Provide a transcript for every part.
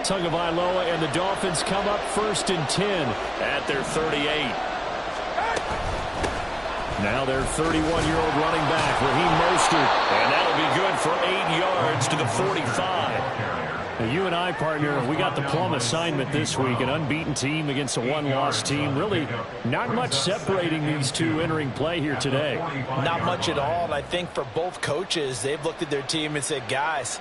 Tagovailoa and the Dolphins come up 1st and 10 at their 38. Now their 31-year-old running back, Raheem Mostert, and that'll be good for 8 yards to the 45. Now you and I, partner, we got the plum assignment this week, an unbeaten team against a one-loss team. Really not much separating these two entering play here today. Not much at all, and I think for both coaches, they've looked at their team and said, guys,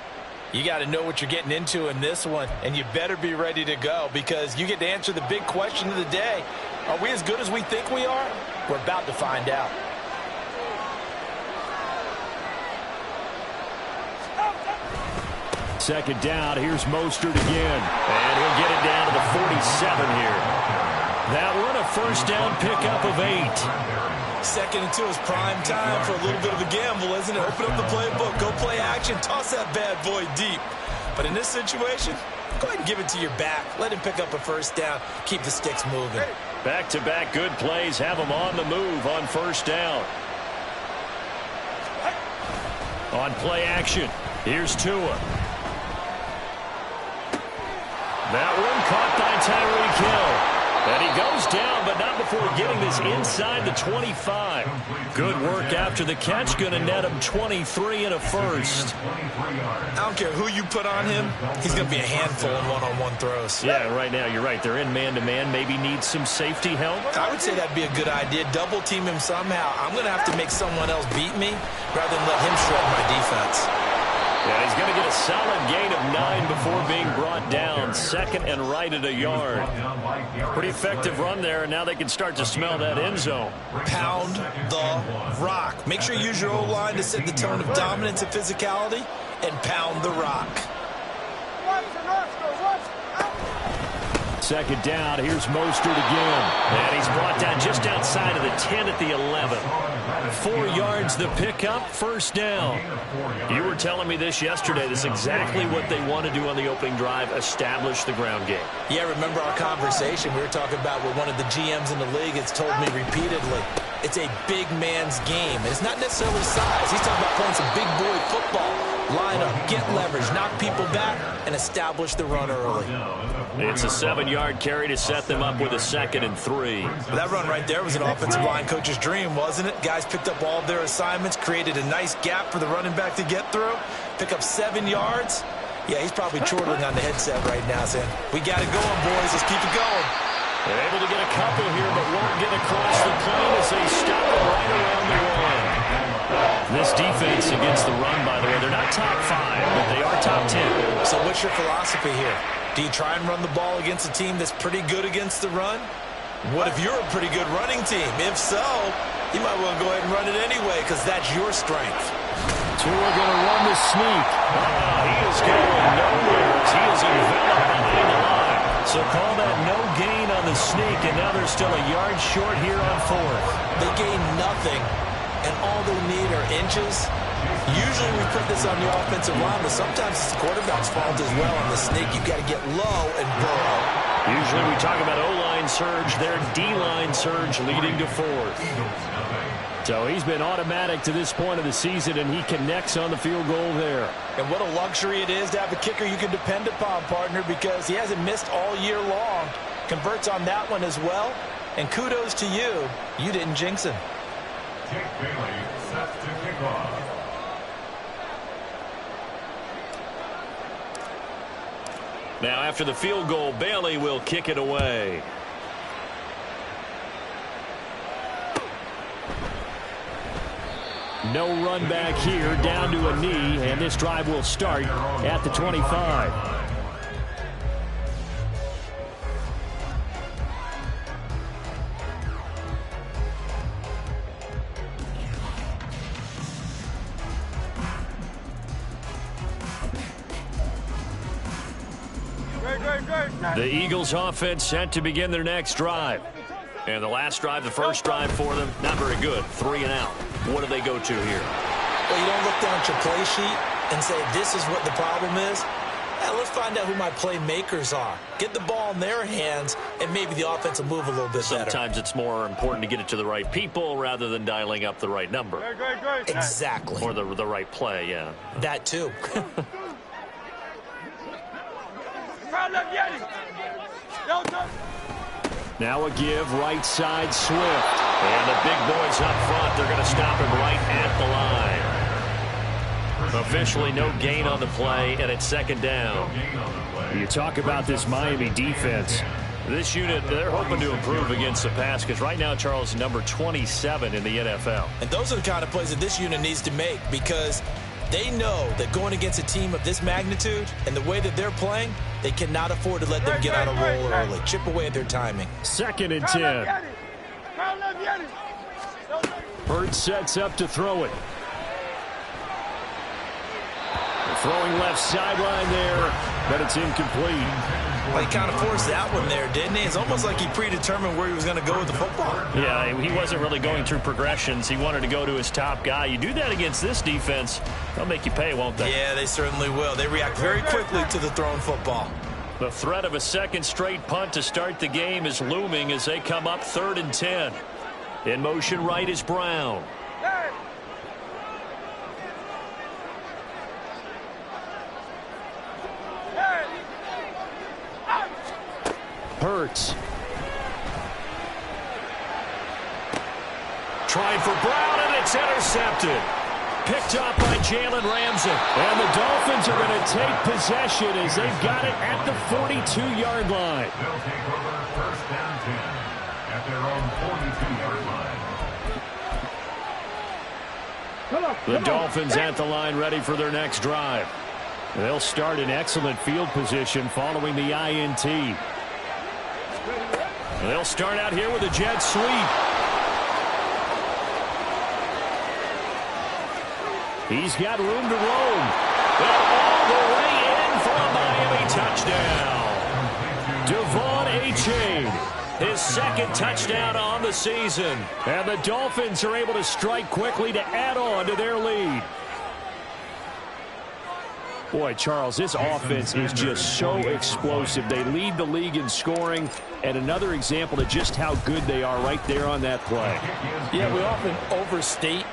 you got to know what you're getting into in this one, and you better be ready to go because you get to answer the big question of the day. Are we as good as we think we are? We're about to find out. Second down, here's Mostert again, and he'll get it down to the 47 here. That one a first down pickup of 8. 2nd and 2 is prime time for a little bit of a gamble, isn't it? Open up the playbook, go play action, toss that bad boy deep. But in this situation, go ahead and give it to your back. Let him pick up a first down, keep the sticks moving. Back-to-back good plays have them on the move on first down. On play action, here's Tua. That one caught by Tyreek Hill. And he goes down, but not before getting this inside the 25. Good work after the catch. Going to net him 23 and a first. I don't care who you put on him. He's going to be a handful in one-on-one throws. Yeah, right now you're right. They're in man-to-man. Maybe need some safety help. I would say that'd be a good idea. Double team him somehow. I'm going to have to make someone else beat me rather than let him shred my defense. Yeah, he's going to get a solid gain of 9 before being brought down. 2nd and right at a yard. Pretty effective run there, and now they can start to smell that end zone. Pound the rock. Make sure you use your O-line to set the tone of dominance and physicality, and pound the rock. 2nd down, here's Mostert again. And he's brought down just outside of the 10 at the 11. 4 yards the pickup, first down. You were telling me this yesterday. This is exactly what they want to do on the opening drive, establish the ground game. Yeah, remember our conversation. We were talking about what one of the GMs in the league has told me repeatedly. It's a big man's game. And it's not necessarily size. He's talking about playing some big boy football. Line up, get leverage, knock people back, and establish the run early. It's a 7-yard carry to set them up with a 2nd and 3. That run right there was an offensive line coach's dream, wasn't it? Guys picked up all of their assignments, created a nice gap for the running back to get through, pick up 7 yards. Yeah, he's probably chortling on the headset right now saying, we got it going, boys. Let's keep it going. They're able to get a couple here, but won't get across the plane as they stop it right around the line. This defense against the run, by the way, they're not top 5, but they are top 10. So what's your philosophy here? Do you try and run the ball against a team that's pretty good against the run? What if you're a pretty good running team? If so, you might want to go ahead and run it anyway because that's your strength. Tua going to run the sneak. He is going nowhere as he is enveloped behind the line. So call that no gain on the sneak, and now they're still a yard short here on 4th. They gain nothing, and all they need are inches. Usually we put this on the offensive line, but sometimes it's the quarterback's fault as well on the sneak. You've got to get low and burrow. Usually we talk about O-line surge, their D-line surge leading to 4th. So he's been automatic to this point of the season, and he connects on the field goal there. And what a luxury it is to have a kicker you can depend upon, partner, because he hasn't missed all year long. Converts on that one as well. And kudos to you. You didn't jinx him. Jake Bailey set to kick off. Now after the field goal, Bailey will kick it away. No run back here, down to a knee, and this drive will start at the 25. The Eagles offense set to begin their next drive. And the last drive, the first drive for them, not very good. 3 and out. What do they go to here? Well, you don't look down at your play sheet and say, this is what the problem is. Let's find out who my playmakers are. Get the ball in their hands, and maybe the offense will move a little bit better. Sometimes it's more important to get it to the right people rather than dialing up the right number. Exactly. Or the right play, yeah. That too. Now a give, right side, Swift. And the big boys up front, they're going to stop him right at the line. Officially no gain on the play, and it's second down. You talk about this Miami defense. This unit, they're hoping to improve against the pass because right now, Charles, number 27 in the NFL. And those are the kind of plays that this unit needs to make because they know that going against a team of this magnitude and the way that they're playing, they cannot afford to let them get on a roll early. Chip away at their timing. 2nd and 10. Bird sets up to throw it. Throwing left sideline there, but it's incomplete. Well, he kind of forced that one there, didn't he? It's almost like he predetermined where he was going to go with the football. Yeah, he wasn't really going through progressions. He wanted to go to his top guy. You do that against this defense, they'll make you pay, won't they? Yeah, they certainly will. They react very quickly to the thrown football. The threat of a second straight punt to start the game is looming as they come up 3rd and 10. In motion right is Brown. Hurts. Trying for Brown, and it's intercepted. Picked up by Jalen Ramsey. And the Dolphins are going to take possession as they've got it at the 42-yard line. They'll take over 1st down 10 at their own 42-yard line. The Dolphins at the line ready for their next drive. They'll start in excellent field position following the INT. They'll start out here with a jet sweep. He's got room to roam. And all the way in for a Miami touchdown. Devon Achane, his 2nd touchdown on the season. And the Dolphins are able to strike quickly to add on to their lead. Boy, Charles, this offense is just so explosive. They lead the league in scoring, and another example of just how good they are right there on that play. Yeah, we often overstate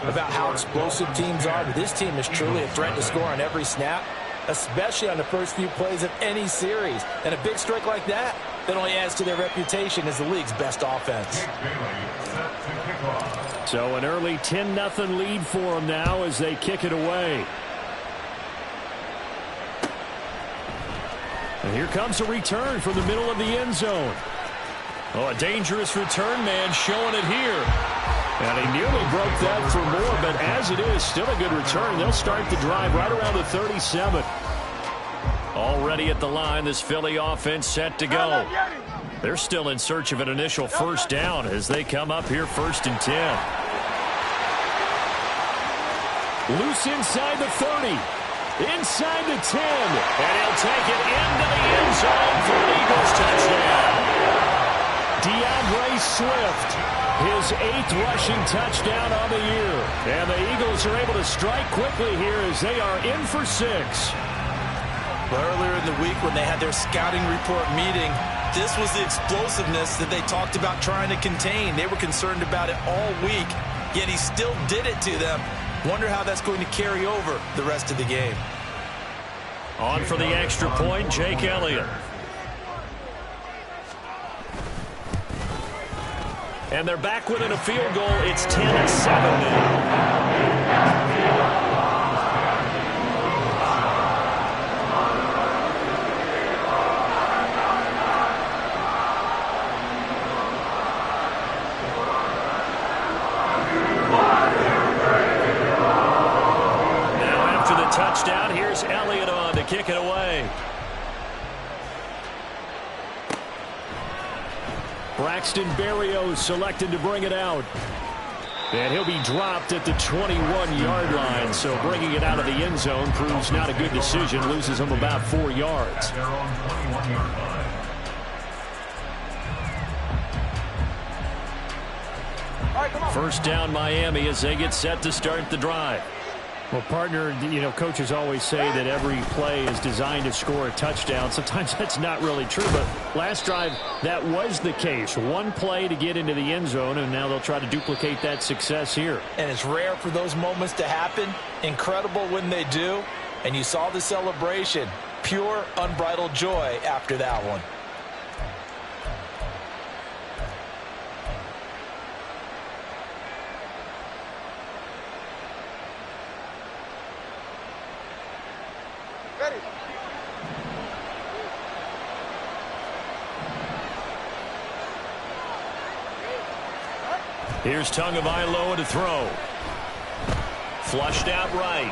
about how explosive teams are, but this team is truly a threat to score on every snap, especially on the first few plays of any series. And a big strike like that only adds to their reputation as the league's best offense. So an early 10-0 lead for them now as they kick it away. And here comes a return from the middle of the end zone. Oh, a dangerous return man showing it here. And he nearly broke that for more, but as it is, still a good return. They'll start the drive right around the 37. Already at the line, this Philly offense set to go. They're still in search of an initial 1st down as they come up here 1st and 10. Loose inside the 30. Inside the 10, and he'll take it into the end zone for an Eagles touchdown. DeAndre Swift, his 8th rushing touchdown on the year. And the Eagles are able to strike quickly here as they are in for 6. Well, earlier in the week when they had their scouting report meeting, this was the explosiveness that they talked about trying to contain. They were concerned about it all week, yet he still did it to them. Wonder how that's going to carry over the rest of the game. On for the extra point, Jake Elliott. And they're back within a field goal. It's 10-7 now. Touchdown. Here's Elliott on to kick it away. Braxton Berrios selected to bring it out. And he'll be dropped at the 21-yard line. So bringing it out of the end zone proves not a good decision. Loses him about 4 yards. First down Miami as they get set to start the drive. Well, partner, coaches always say that every play is designed to score a touchdown. Sometimes that's not really true, but last drive, that was the case. One play to get into the end zone, and now they'll try to duplicate that success here. And it's rare for those moments to happen. Incredible when they do. And you saw the celebration. pure, unbridled joy after that one. Here's Tagovailoa to throw. Flushed out right.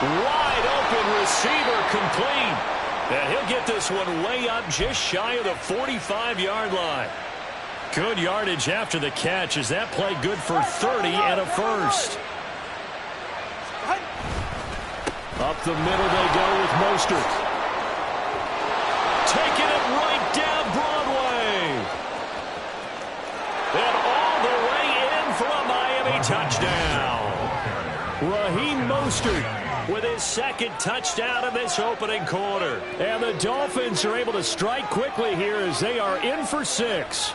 Wide open receiver complete. And he'll get this one way up just shy of the 45-yard line. Good yardage after the catch as that play good for 30 and a first. Up the middle they go with Mostert. Taking it right down Broadway. And all the way in for a Miami touchdown. Raheem Mostert with his second touchdown in this opening quarter. And the Dolphins are able to strike quickly here as they are in for 6.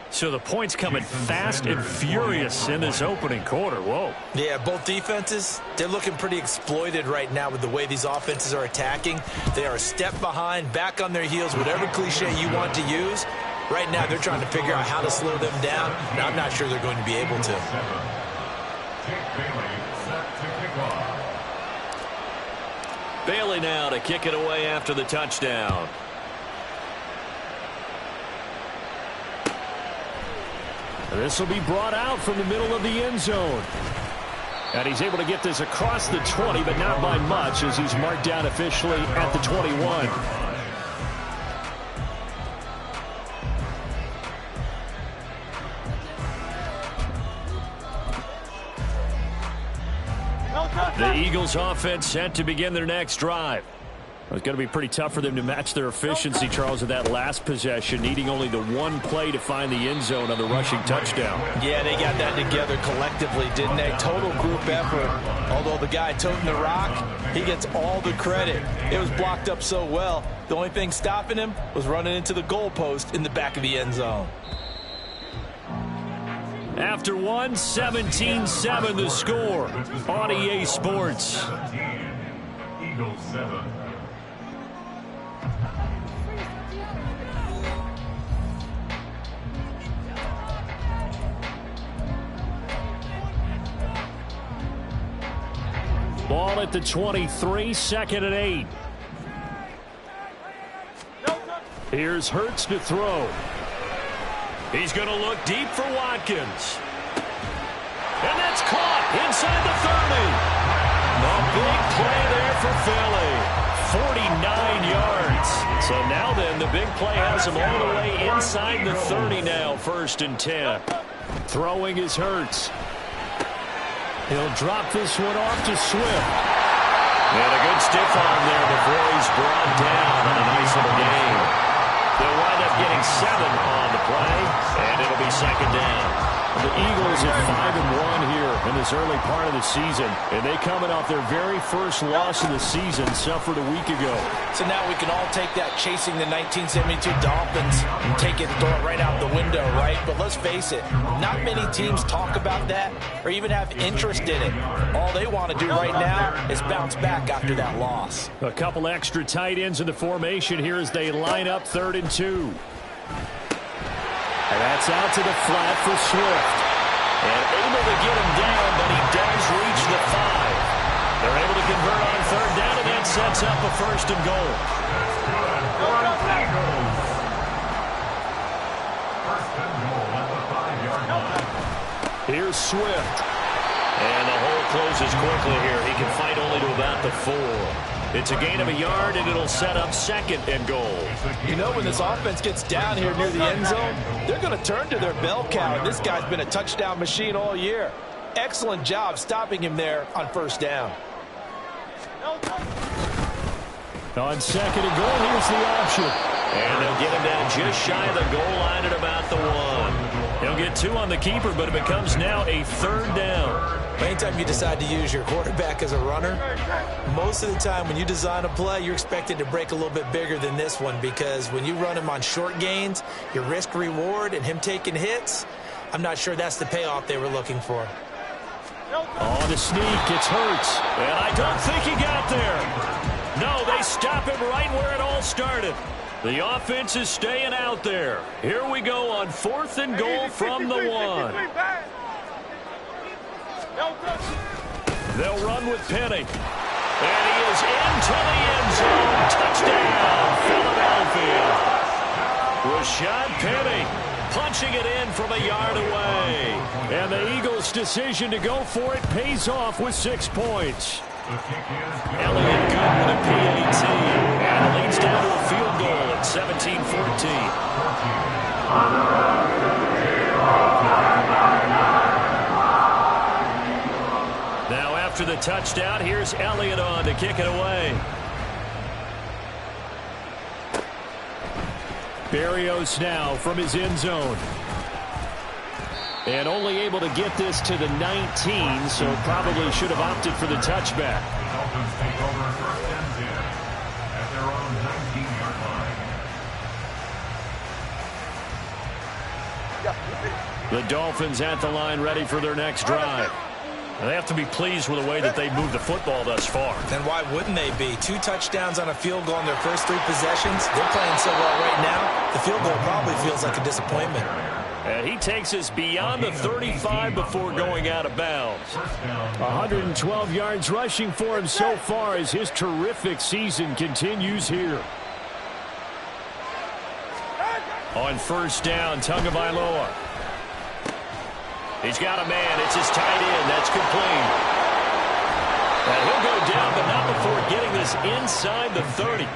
So the points coming fast and furious in this opening quarter. Whoa. Yeah, both defenses, they're looking pretty exploited right now with the way these offenses are attacking. They are a step behind, back on their heels, whatever cliche you want to use. Right now, they're trying to figure out how to slow them down, and I'm not sure they're going to be able to. Bailey now to kick it away after the touchdown. This will be brought out from the middle of the end zone. And he's able to get this across the 20, but not by much as he's marked down officially at the 21. The Eagles offense set to begin their next drive. It's going to be pretty tough for them to match their efficiency, Charles, at that last possession, needing only the one play to find the end zone on the rushing touchdown. Yeah, they got that together collectively, didn't they? Total group effort. Although the guy toting the rock, he gets all the credit. It was blocked up so well. The only thing stopping him was running into the goalpost in the back of the end zone. After one, 17-7 the score on EA Sports. 17, Eagles 7. Ball at the 23, second and 8. Here's Hurts to throw. He's going to look deep for Watkins. And that's caught inside the 30. A big play there for Philly. 49 yards. So now then, the big play has him all the way inside the 30 now, 1st and 10. Throwing is Hurts. He'll drop this one off to Swift. And a good stiff arm there before he's brought down on a nice little game. They'll wind up getting 7 on the play, and it'll be second down. The Eagles are 5-1 here in this early part of the season, and they coming off their very first loss of the season, suffered a week ago. So now we can all take that chasing the 1972 Dolphins and take it and throw it right out the window, right? But let's face it, not many teams talk about that or even have interest in it. All they want to do right now is bounce back after that loss. A couple extra tight ends in the formation here as they line up 3rd and 2. And that's out to the flat for Swift. And able to get him down, but he does reach the 5. They're able to convert on 3rd down, and that sets up a 1st and goal. Here's Swift. And the hole closes quickly here. He can fight only to about the 4. It's a gain of a yard, and it'll set up 2nd and goal. You know, when this offense gets down here near the end zone, they're going to turn to their bell cow, and this guy's been a touchdown machine all year. Excellent job stopping him there on 1st down. On 2nd and goal, here's the option. And they'll get him down just shy of the goal line at about the 1. He'll get 2 on the keeper, but it becomes now a 3rd down. Anytime you decide to use your quarterback as a runner, most of the time when you design a play, you're expected to break a little bit bigger than this one, because when you run him on short gains, your risk-reward and him taking hits, I'm not sure that's the payoff they were looking for. On the sneak, it's Hurts. And I don't think he got there. No, they stop him right where it all started. The offense is staying out there. Here we go on 4th and goal from the 1. They'll run with Penny. And he is into the end zone. Touchdown, Philadelphia. Rashad Penny punching it in from a yard away. And the Eagles' decision to go for it pays off with 6 points. Elliott good with a PAT. And it leads down to a field goal at 17-14. Now after the touchdown, here's Elliott on to kick it away. Berrios now from his end zone. And only able to get this to the 19, so probably should have opted for the touchback. The Dolphins take over 1st and 10 at their own 19-yard line. The Dolphins at the line ready for their next drive. They have to be pleased with the way that they've moved the football thus far. And why wouldn't they be? 2 touchdowns on a field goal in their first 3 possessions. They're playing so well right now, the field goal probably feels like a disappointment. And he takes us beyond the 35 before going out of bounds. 112 yards rushing for him so far as his terrific season continues here. On 1st down, Tagovailoa. He's got a man. It's his tight end. That's complete. And he'll go down, but not before getting this inside the 30.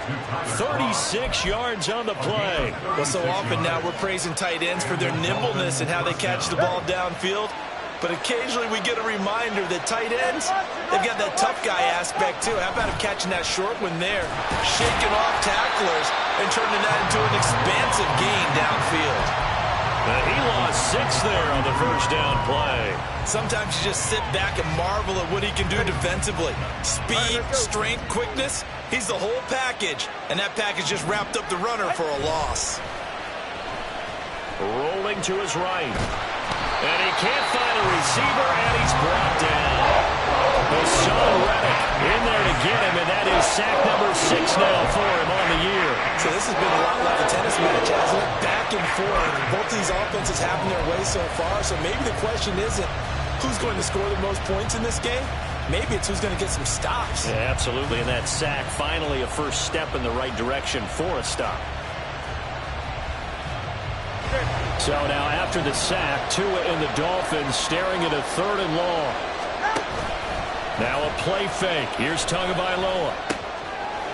36 yards on the play. Well, so often now we're praising tight ends for their nimbleness and how they catch the ball downfield. But occasionally we get a reminder that tight ends, they've got that tough guy aspect too. How about him catching that short one there, shaking off tacklers, and turning that into an expansive gain downfield. He lost 6 there on the 1st down play. Sometimes you just sit back and marvel at what he can do defensively. Speed, strength, quickness, he's the whole package. And that package just wrapped up the runner for a loss. Rolling to his right. And he can't find a receiver, and he's brought down. Hassan Reddick in there to get him, and that is sack number 6 now for him on the year. So this has been a lot like a tennis match, hasn't it? Back and forth. Both these offenses having their way so far, so maybe the question isn't who's going to score the most points in this game. Maybe it's who's going to get some stops. Yeah, absolutely, and that sack finally a first step in the right direction for a stop. So now after the sack, Tua and the Dolphins staring at a 3rd and long. Now a play fake. Here's Tagovailoa.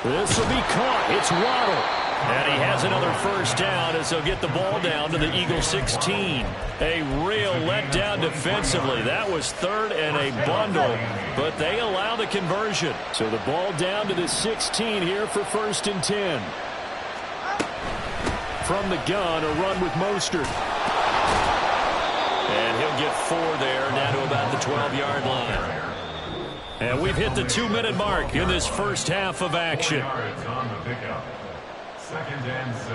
This will be caught. It's Waddle. And he has another 1st down as they'll get the ball down to the Eagles 16. A real letdown defensively. That was 3rd and a bundle, but they allow the conversion. So the ball down to the 16 here for 1st and 10. From the gun, a run with Mostert. And he'll get 4 there, now to about the 12-yard line. And we've hit the 2-minute mark in this first half of action. 2nd and 6.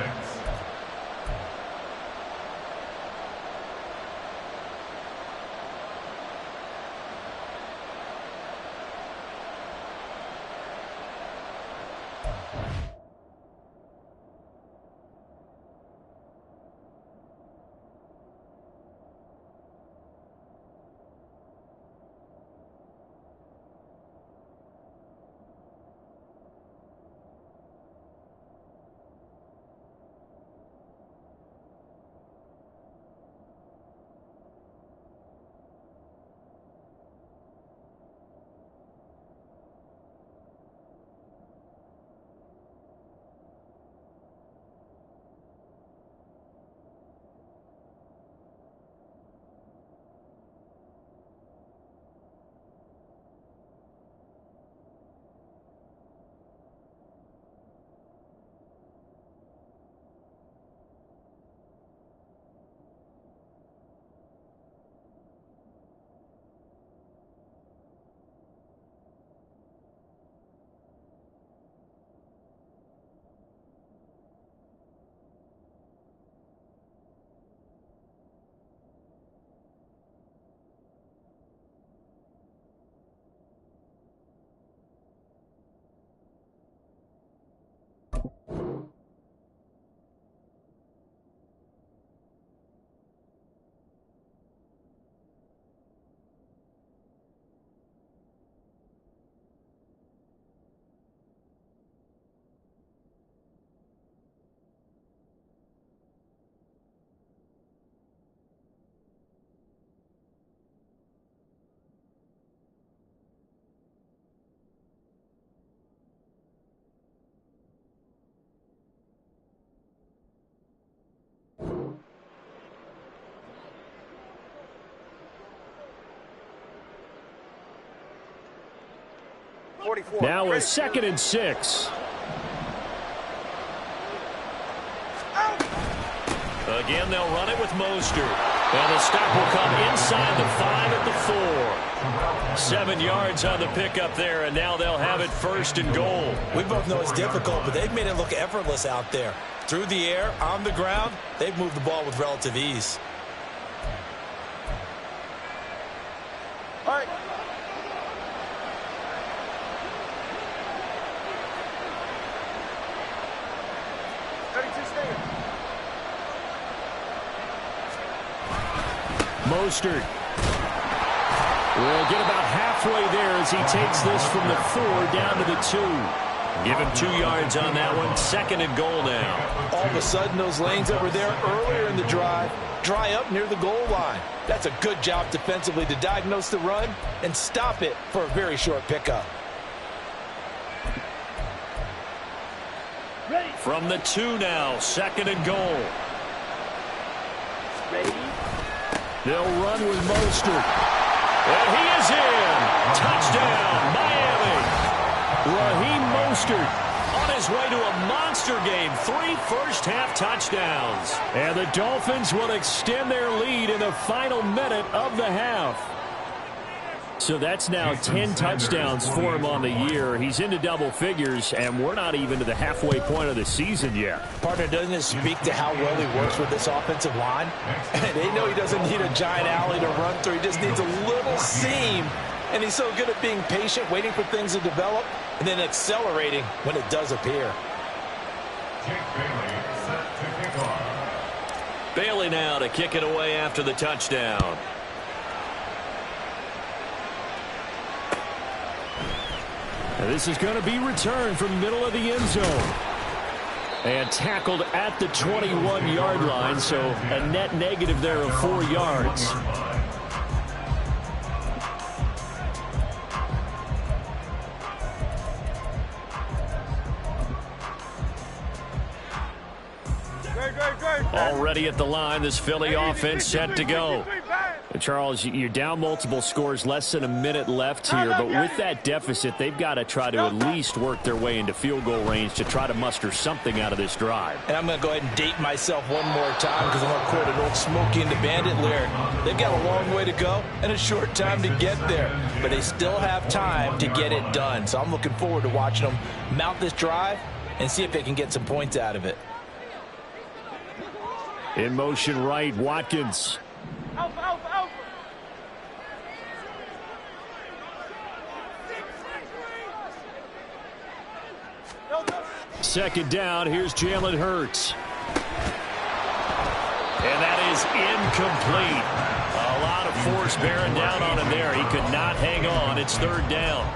Now a 2nd and 6. Again, they'll run it with Mostert. And the stop will come inside the 5 at the 4. 7 yards on the pickup there, and now they'll have it 1st and goal. We both know it's difficult, but they've made it look effortless out there. Through the air, on the ground, they've moved the ball with relative ease. All right. Mostert will get about halfway there as he takes this from the 4 down to the 2. Give him 2 yards on that one. 2nd and goal now. All of a sudden, those lanes that were there earlier in the drive dry up near the goal line. That's a good job defensively to diagnose the run and stop it for a very short pickup. From the 2 now, 2nd and goal. They'll run with Mostert. And he is in. Touchdown, Miami. Raheem Mostert on his way to a monster game. 3 first-half touchdowns. And the Dolphins will extend their lead in the final minute of the half. So that's now 10 touchdowns for him on the year. He's into double figures, and we're not even to the halfway point of the season yet. Partner, doesn't it speak to how well he works with this offensive line? And they know he doesn't need a giant alley to run through. He just needs a little seam. And he's so good at being patient, waiting for things to develop, and then accelerating when it does appear. Bailey now to kick it away after the touchdown. And this is going to be returned from the middle of the end zone. And tackled at the 21-yard line, so a net negative there of 4 yards. Already at the line, this Philly offense set to go. Charles, you're down multiple scores, less than a minute left here, but with that deficit, they've got to try to at least work their way into field goal range to try to muster something out of this drive. And I'm going to go ahead and date myself one more time because I'm going to quote an old Smokey and the Bandit lyric. They've got a long way to go and a short time to get there, but they still have time to get it done. So I'm looking forward to watching them mount this drive and see if they can get some points out of it. In motion right, Watkins. Second down, here's Jalen Hurts. And that is incomplete. A lot of force bearing down on him there. He could not hang on. It's 3rd down.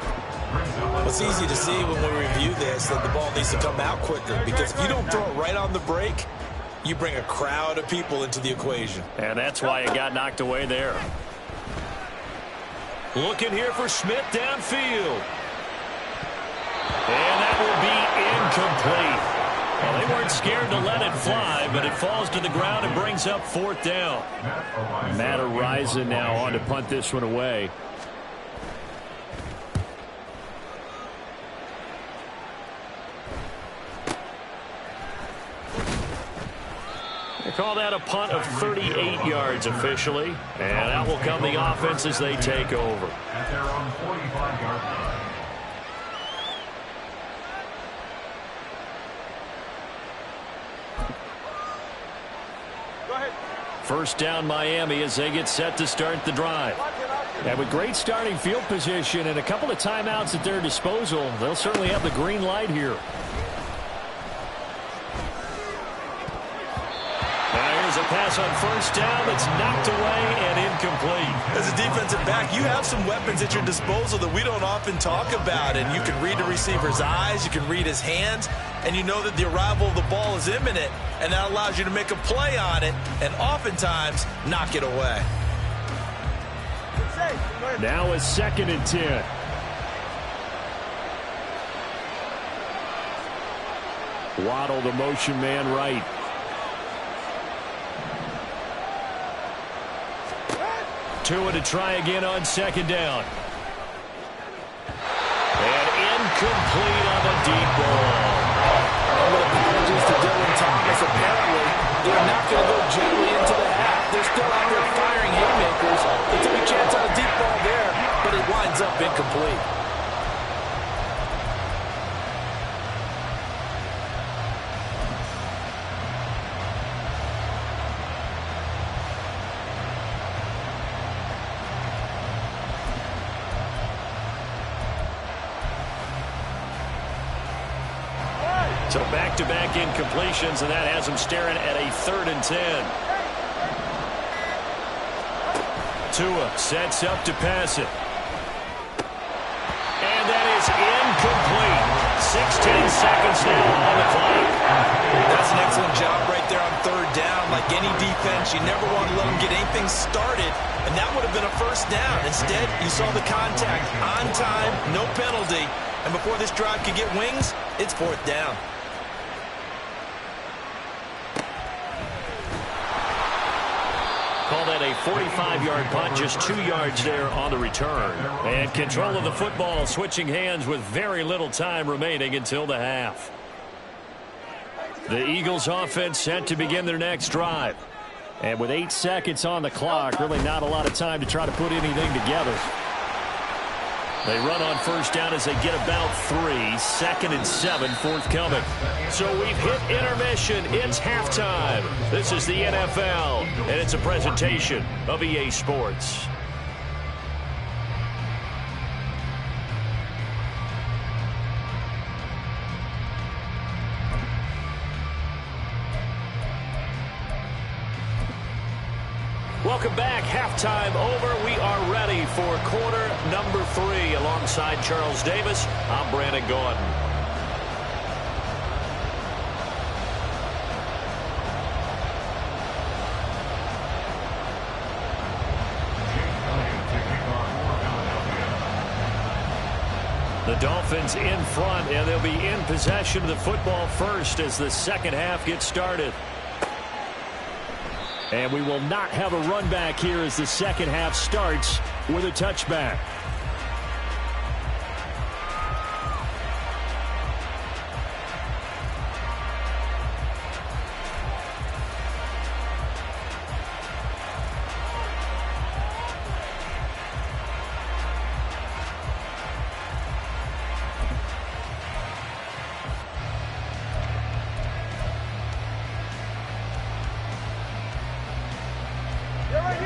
It's easy to see when we review this that the ball needs to come out quicker, because if you don't throw it right on the break, you bring a crowd of people into the equation. And that's why it got knocked away there. Looking here for Smith downfield. And that will be incomplete. Well, they weren't scared to let it fly, but it falls to the ground and brings up 4th down. Matt Araiza now on to punt this one away. They call that a punt of 38 yards officially. And that will come the offense as they take over. At their own 45-yard line. First down Miami as they get set to start the drive. And with great starting field position and a couple of timeouts at their disposal, they'll certainly have the green light here. There's a pass on first down that's knocked away and incomplete. As a defensive back, you have some weapons at your disposal that we don't often talk about. And you can read the receiver's eyes, you can read his hands, and you know that the arrival of the ball is imminent. And that allows you to make a play on it and oftentimes knock it away. Now a 2nd and 10. Waddle, the motion man right. Tua to try again on 2nd down. And Incomplete on the deep ball. And with apologies to Dylan Thomas, apparently they're not going to go gently into the half. They're still out there firing haymakers. They took a chance on a deep ball there, but it winds up incomplete. So back-to-back incompletions, and that has them staring at a 3rd and 10. Tua sets up to pass it. And that is incomplete. 16 seconds now on the clock. That's an excellent job right there on 3rd down. Like any defense, you never want to let them get anything started, and that would have been a 1st down. Instead, you saw the contact on time, no penalty, and before this drive could get wings, it's 4th down. Call that a 45-yard punt, just 2 yards there on the return. And control of the football, switching hands with very little time remaining until the half. The Eagles offense set to begin their next drive. And with 8 seconds on the clock, really not a lot of time to try to put anything together. They run on 1st down as they get about 3. 2nd and 7 forthcoming. So we've hit intermission. It's halftime. This is the NFL, and it's a presentation of EA Sports. Welcome back. Halftime over. We are ready for quarter number 3. Alongside Charles Davis, I'm Brandon Gordon. The Dolphins in front, and they'll be in possession of the football first as the second half gets started. And we will not have a run back here as the second half starts with a touchback.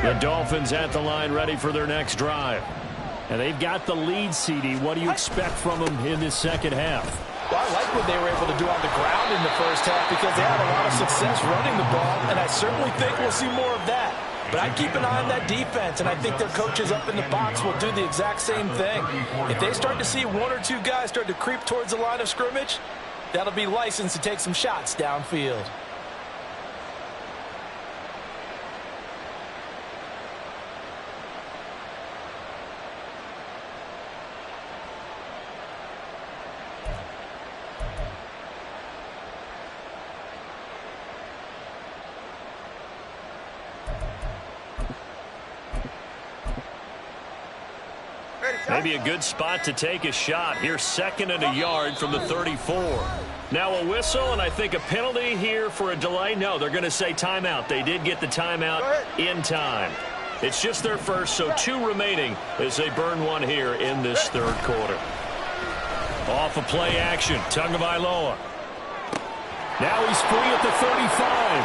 The Dolphins at the line ready for their next drive. And they've got the lead, CD. What do you expect from them in this second half? Well, I like what they were able to do on the ground in the first half because they had a lot of success running the ball, and I certainly think we'll see more of that. But I keep an eye on that defense, and I think their coaches up in the box will do the exact same thing. If they start to see 1 or 2 guys start to creep towards the line of scrimmage, that'll be licensed to take some shots downfield. Maybe a good spot to take a shot. Here, 2nd and a yard from the 34. Now a whistle, and I think a penalty here for a delay. No, they're going to say timeout. They did get the timeout in time. It's just their first, so 2 remaining as they burn 1 here in this 3rd quarter. Off of play action, Tagovailoa. Now he's free at the 35.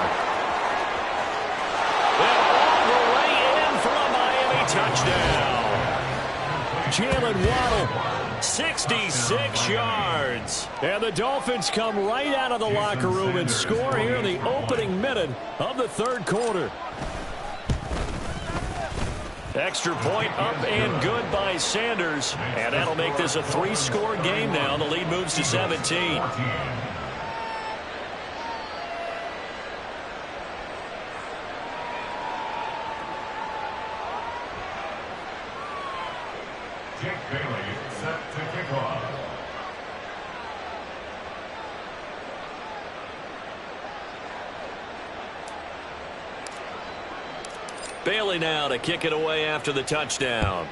And all the way in for a Miami touchdown. Jalen Waddle, 66 yards. And the Dolphins come right out of the locker room and score here in the opening minute of the 3rd quarter. Extra point up and good by Sanders. And that'll make this a 3-score game now. The lead moves to 17. Jake Bailey set to kick off. Bailey now to kick it away after the touchdown.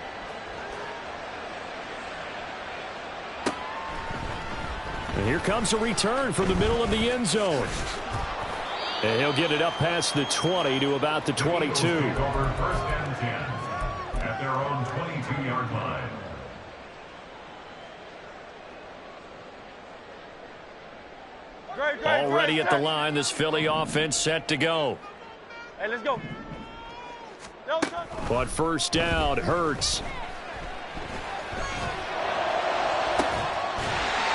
And here comes a return from the middle of the end zone. And he'll get it up past the 20 to about the 22. Over 1st and 10 at their own 22-yard line. Already at the line, this Philly offense set to go. Hey, let's go. But first down, Hurts.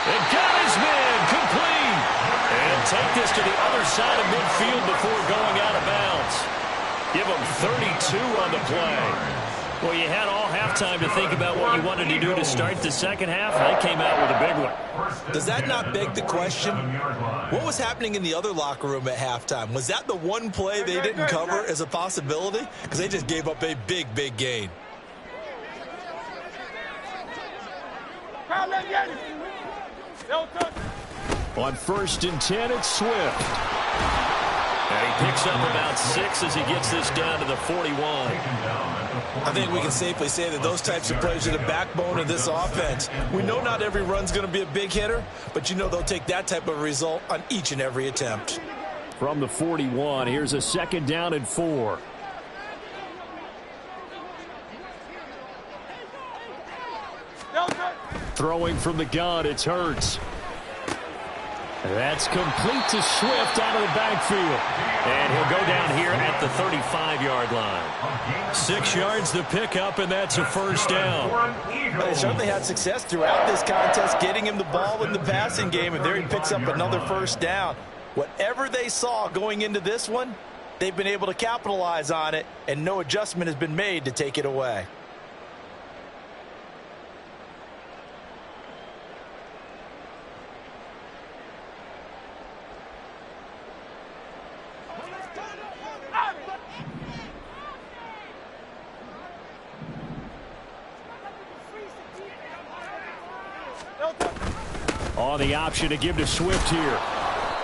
And got his man complete. And take this to the other side of midfield before going out of bounds. Give him 32 on the play. Well, you had all halftime to think about what you wanted to do to start the second half, and they came out with a big one. Does that not beg the question? What was happening in the other locker room at halftime? Was that the one play they didn't cover as a possibility? Because they just gave up a big, big gain. On 1st and 10, it's Swift. And he picks up about 6 as he gets this down to the 41. I think we can safely say that those types of plays are the backbone of this offense. We know not every run's going to be a big hitter, but you know they'll take that type of result on each and every attempt. From the 41, here's a 2nd down and 4. Throwing from the gun, it's Hurts. That's complete to Swift out of the backfield. And he'll go down here at the 35-yard line. 6 yards the pickup, and that's a first down. They certainly had success throughout this contest, getting him the ball in the passing game, and there he picks up another first down. Whatever they saw going into this one, they've been able to capitalize on it, and no adjustment has been made to take it away. On the option to give to Swift here.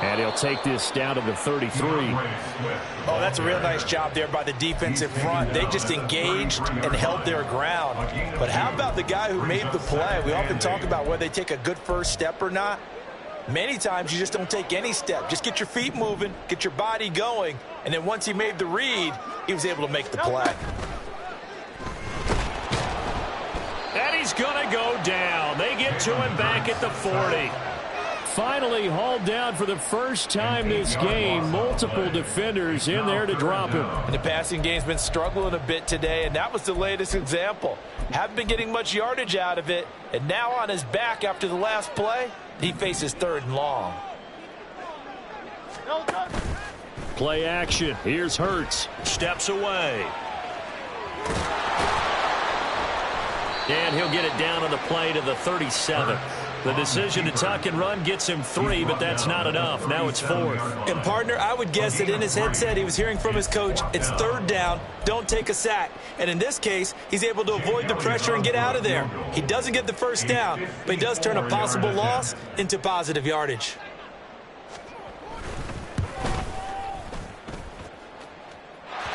And he'll take this down to the 33. Oh, that's a real nice job there by the defensive front. They just engaged and held their ground. But how about the guy who made the play? We often talk about whether they take a good first step or not. Many times you just don't take any step. Just get your feet moving, get your body going, and then once he made the read, he was able to make the play. And he's going to go down. They get to him back at the 40. Finally hauled down for the first time this game. Multiple defenders in there to drop him. And the passing game's been struggling a bit today, and that was the latest example. Haven't been getting much yardage out of it, and now on his back after the last play, he faces 3rd and long. Play action. Here's Hurts. Steps away. And he'll get it down on the play to the 37. The decision to tuck and run gets him 3, but that's not enough. Now it's 4th. And, partner, I would guess that in his headset he was hearing from his coach, it's 3rd down, don't take a sack. And in this case, he's able to avoid the pressure and get out of there. He doesn't get the first down, but he does turn a possible loss into positive yardage.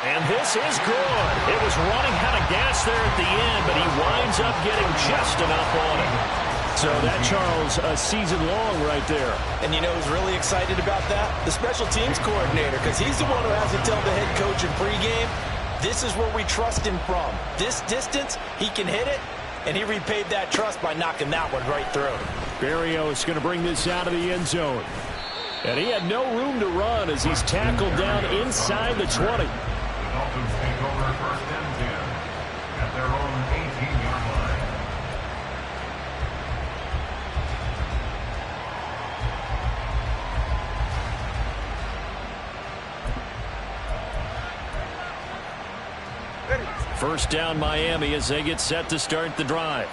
And this is good. It was running out of gas there at the end, but he winds up getting just enough on it. So that, Charles, a season long right there. And you know who's really excited about that? The special teams coordinator, because he's the one who has to tell the head coach in pregame, this is where we trust him from. This distance, he can hit it, and he repaid that trust by knocking that one right through. Berrios is going to bring this out of the end zone. And he had no room to run as he's tackled down inside the 20. The Dolphins take over 1st and 10 at their own 18-yard line. First down Miami as they get set to start the drive.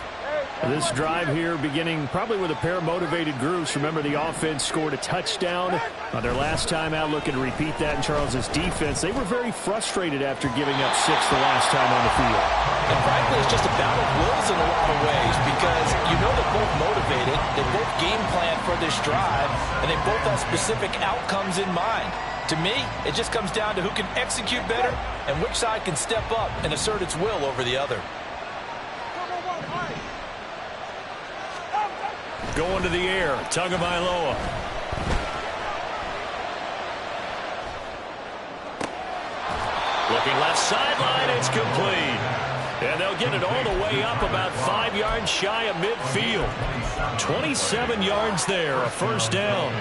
This drive here beginning probably with a pair of motivated groups. Remember, the offense scored a touchdown on their last time out. Looking to repeat that in Charles's defense. They were very frustrated after giving up 6 the last time on the field. And frankly, it's just a battle of wills in a lot of ways because you know they're both motivated. They both game plan for this drive, and they both have specific outcomes in mind. To me, it just comes down to who can execute better and which side can step up and assert its will over the other. Going to the air. Tagovailoa. Looking left sideline. It's complete. And they'll get it all the way up about 5 yards shy of midfield. 27 yards there. A first down.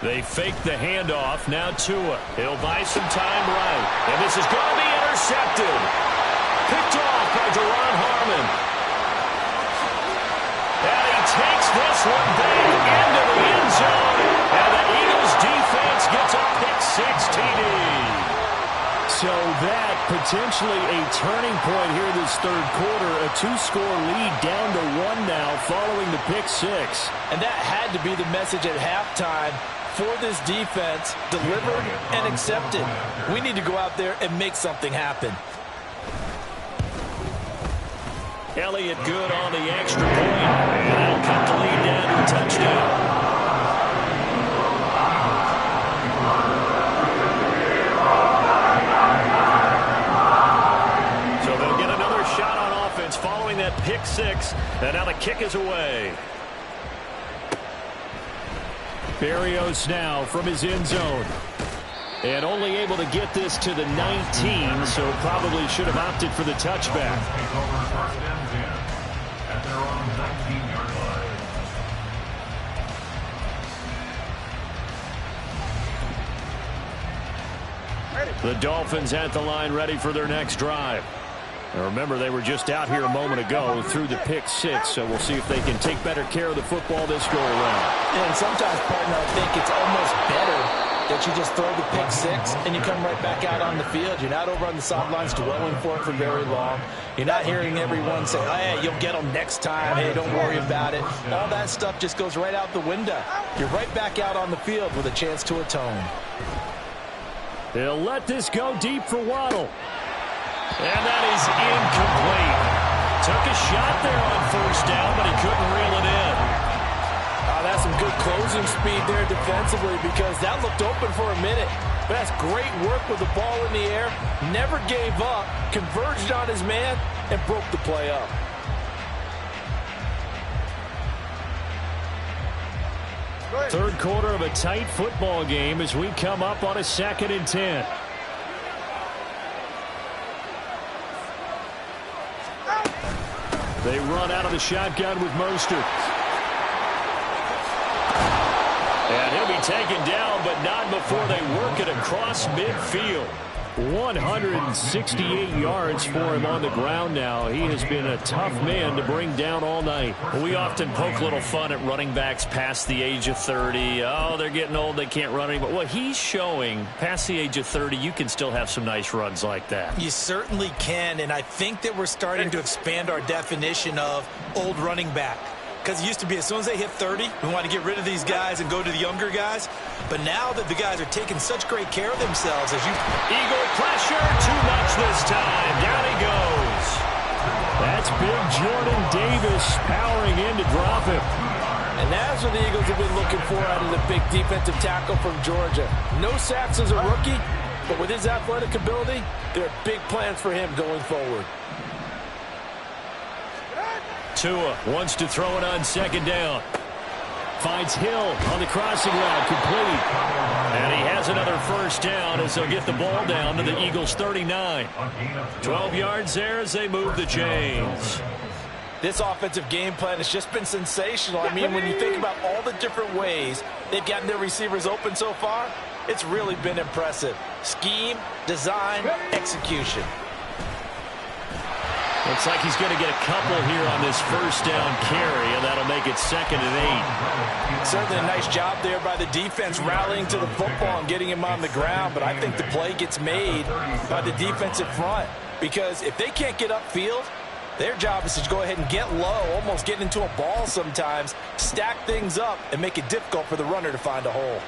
They fake the handoff. Now Tua. He'll buy some time right. And this is going to be intercepted. Picked off by Duron Harmon. And he takes this one back into the end zone. And the Eagles defense gets a pick-six TD. So that potentially a turning point here this third quarter. A two-score lead down to 1 now following the pick-six. And that had to be the message at halftime for this defense. Delivered and accepted. We need to go out there and make something happen. Elliott good on the extra point. And that'll cut the lead down to a touchdown. So they'll get another shot on offense following that pick-six. And now the kick is away. Berrios now from his end zone. And only able to get this to the 19, so probably should have opted for the touchback. At their own 19-yard line. The Dolphins at the line ready for their next drive. Now remember, they were just out here a moment ago through the pick-six, so we'll see if they can take better care of the football this go-around. And sometimes, partner, I think it's almost better that you just throw the pick-six and you come right back out on the field. You're not over on the sidelines dwelling for it for very long. You're not hearing everyone say, hey, you'll get them next time. Hey, don't worry about it. All that stuff just goes right out the window. You're right back out on the field with a chance to atone. They'll let this go deep for Waddle. And that is incomplete. Took a shot there on first down, but he couldn't reel it in. That's some good closing speed there defensively, because that looked open for a minute. But that's great work with the ball in the air. Never gave up, converged on his man, and broke the play up. Third quarter of a tight football game as we come up on a 2nd and 10. They run out of the shotgun with Mostert. And he'll be taken down, but not before they work it across midfield. 168 yards for him on the ground now. He has been a tough man to bring down all night. We often poke a little fun at running backs past the age of 30. Oh, they're getting old, they can't run anymore. Well, he's showing past the age of 30, you can still have some nice runs like that. You certainly can, and I think that we're starting to expand our definition of old running back. Because it used to be as soon as they hit 30, we want to get rid of these guys and go to the younger guys. But now that the guys are taking such great care of themselves, as you... Eagle pressure, too much this time. Down he goes. That's big Jordan Davis powering in to drop him. And that's what the Eagles have been looking for out of the big defensive tackle from Georgia. No sacks as a rookie, but with his athletic ability, there are big plans for him going forward. Tua wants to throw it on 2nd down. Finds Hill on the crossing route, complete. And he has another first down as they'll get the ball down to the Eagles' 39. 12 yards there as they move the chains. This offensive game plan has just been sensational. I mean, when you think about all the different ways they've gotten their receivers open so far, it's really been impressive. Scheme, design, execution. Looks like he's going to get a couple here on this first down carry, and that'll make it 2nd and 8. Certainly a nice job there by the defense rallying to the football and getting him on the ground, but I think the play gets made by the defensive front, because if they can't get upfield, their job is to go ahead and get low, almost get into a ball sometimes, stack things up, and make it difficult for the runner to find a hole.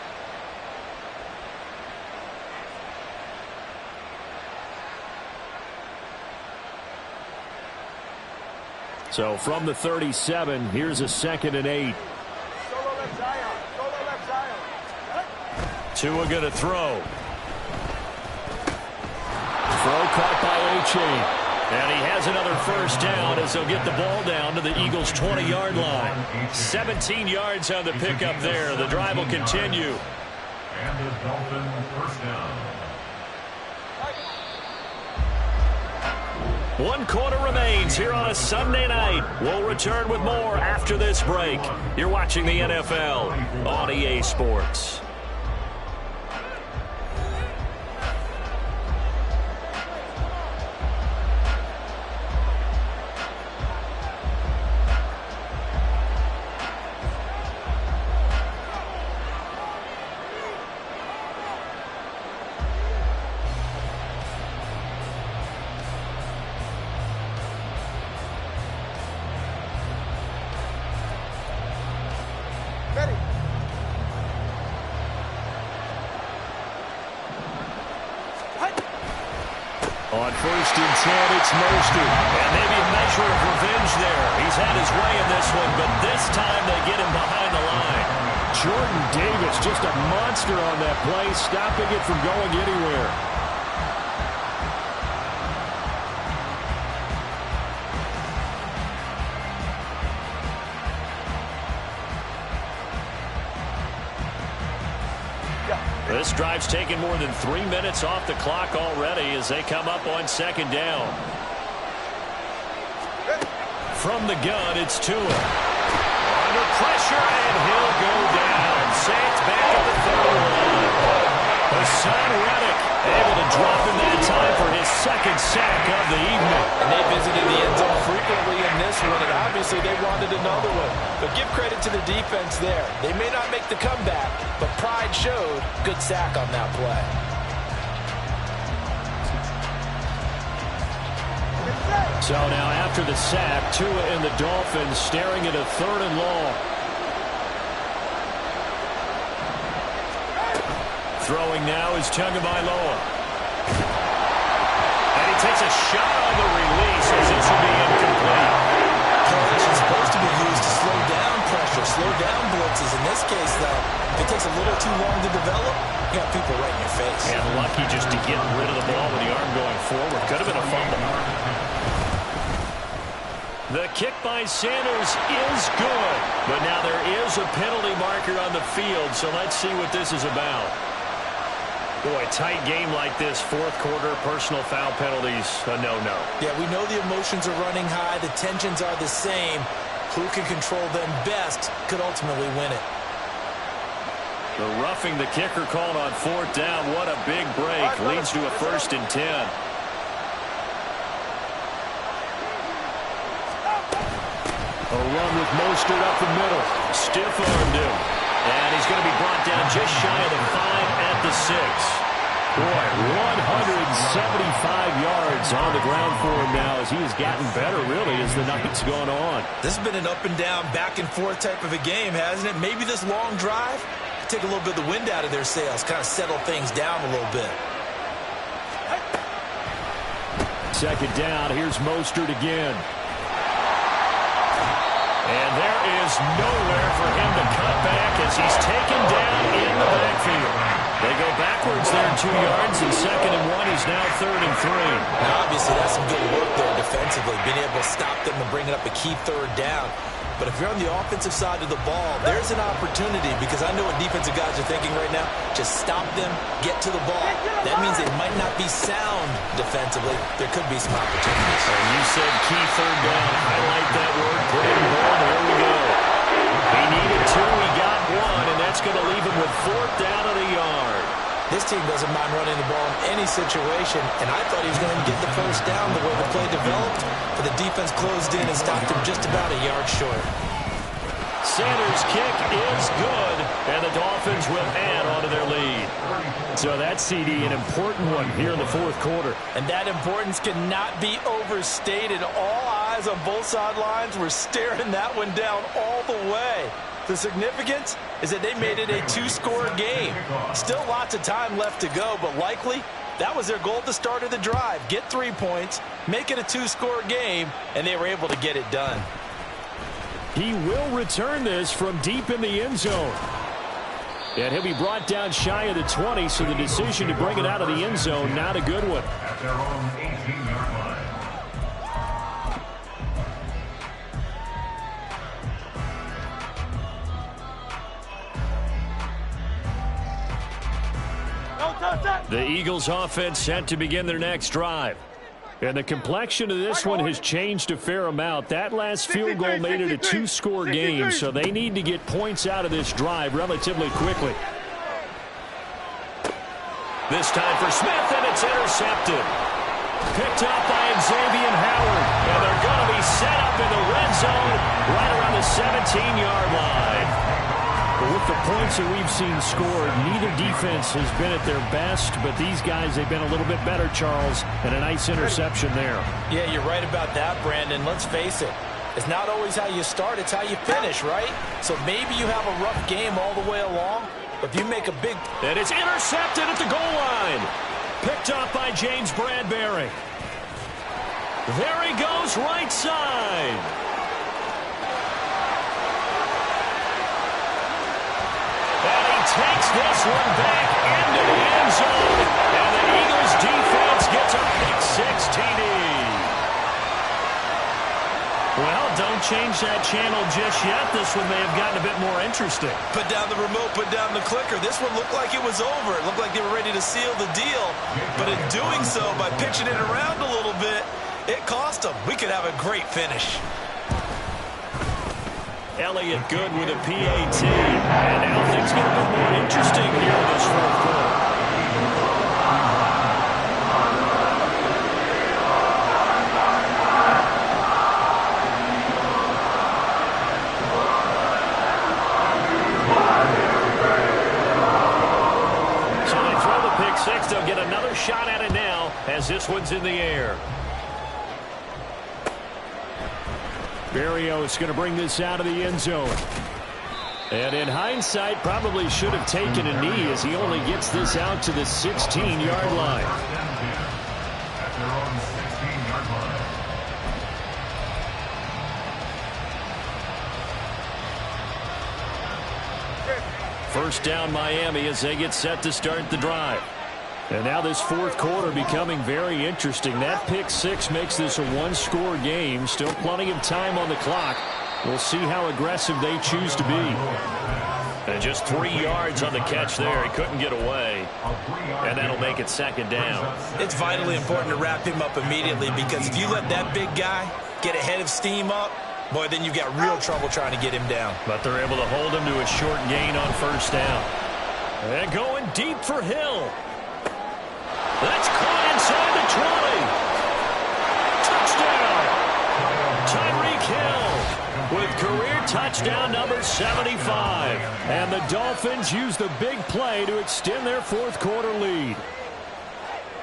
So from the 37, here's a 2nd and 8. Tua going to throw. caught by A-Chain. And he has another first down as they'll get the ball down to the Eagles' 20-yard line. 17 yards on the pickup there. The drive will continue. And the Dolphins first down. 1 quarter remains here on a Sunday night. We'll return with more after this break. You're watching the NFL on EA Sports. On 1st and 10, it's Mostert. And maybe a measure of revenge there. He's had his way in this one, but this time they get him behind the line. Jordan Davis, just a monster on that play, stopping it from going anywhere. This drive's taken more than 3 minutes off the clock already as they come up on 2nd down. From the gun, it's Tua. Under pressure, and he'll go down. Saints back at the 31. Hassan Reddick able to drop in that time for his 2nd sack of the evening. And they visited the end zone frequently in this one, and obviously they wanted another one. But give credit to the defense there. They may not make the comeback, but pride showed. Good sack on that play. So now after the sack, Tua and the Dolphins staring at a 3rd and long. Throwing now is Tagovailoa. And he takes a shot on the release as it should be incomplete. It's supposed to be used to slow down pressure, slow down blitzes. In this case, though, if it takes a little too long to develop, you got people right in your face. And lucky just to get rid of the ball with the arm going forward. Could have been a fumble. The kick by Sanders is good. But now there is a penalty marker on the field, so let's see what this is about. Boy, tight game like this, 4th quarter, personal foul penalties, a no-no. Yeah, we know the emotions are running high. The tensions are the same. Who can control them best could ultimately win it. The roughing the kicker called on 4th down. What a big break. Leads to a 1st and 10. A run with Mostert up the middle. Stiff-armed him. And he's going to be brought down just shy of the 5 at the 6. Boy, 175 yards on the ground for him now as he has gotten better, really, as the night's gone on. This has been an up-and-down, back-and-forth type of a game, hasn't it? Maybe this long drive take a little bit of the wind out of their sails, kind of settle things down a little bit. 2nd down. Here's Mostert again. And there is nowhere for him to cut back as he's taken down in the backfield. They go backwards there 2 yards, and 2nd and 1 is now 3rd and 3. Now, obviously, that's some good work there defensively, being able to stop them and bringing up a key 3rd down. But if you're on the offensive side of the ball, there's an opportunity because I know what defensive guys are thinking right now. Just stop them, get to the ball. That means they might not be sound defensively. There could be some opportunities. And you said key 3rd down. Highlight that word. Put it in bold. Here we go. He needed 2. He got 1, and that's going to leave him with 4th down at a yard. This team doesn't mind running the ball in any situation, and I thought he was going to get the 1st down the way the play developed, but the defense closed in and stopped him just about a yard short. Sanders' kick is good, and the Dolphins will add on to their lead. So that CD, an important one here in the 4th quarter. And that importance cannot be overstated. All eyes on both sidelines were staring that one down all the way. The significance is that they made it a 2-score game. Still lots of time left to go, but likely that was their goal at the start of the drive. Get 3 points, make it a 2-score game, and they were able to get it done. He will return this from deep in the end zone. And he'll be brought down shy of the 20, so the decision to bring it out of the end zone, not a good one. At their own 18-yard line. The Eagles offense set to begin their next drive. And the complexion of this one has changed a fair amount. That last field goal made it a two-score game, so they need to get points out of this drive relatively quickly. This time for Smith, and it's intercepted. Picked up by Xavier Howard, and they're going to be set up in the red zone right around the 17-yard line. But with the points that we've seen scored, neither defense has been at their best, but these guys, they've been a little bit better, Charles, and a nice interception there. Yeah, you're right about that, Brandon. Let's face it. It's not always how you start, it's how you finish, right? So maybe you have a rough game all the way along, but if you make a big... And it's intercepted at the goal line. Picked up by James Bradbury. There he goes, right side. And he takes this one back into the end zone. And the Eagles defense gets a pick-six TD. Well, don't change that channel just yet. This one may have gotten a bit more interesting. Put down the remote, put down the clicker. This one looked like it was over. It looked like they were ready to seal the deal. But in doing so, by pitching it around a little bit, it cost them. We could have a great finish. Elliott good with a PAT. And now things get a bit more interesting here in this fourth quarter. So they throw the pick six. They'll get another shot at it now as this one's in the air. Berrios going to bring this out of the end zone. And in hindsight, probably should have taken a knee as he only gets this out to the 16-yard line. At their own 16-yard line. First down Miami as they get set to start the drive. And now this fourth quarter becoming very interesting. That pick six makes this a one-score game. Still plenty of time on the clock. We'll see how aggressive they choose to be. And just 3 yards on the catch there. He couldn't get away. And that'll make it second down. It's vitally important to wrap him up immediately because if you let that big guy get a head of steam up, boy, then you've got real trouble trying to get him down. But they're able to hold him to a short gain on first down. And going deep for Hill. That's caught inside the 20. Touchdown. Tyreek Hill with career touchdown number 75. And the Dolphins use the big play to extend their fourth quarter lead.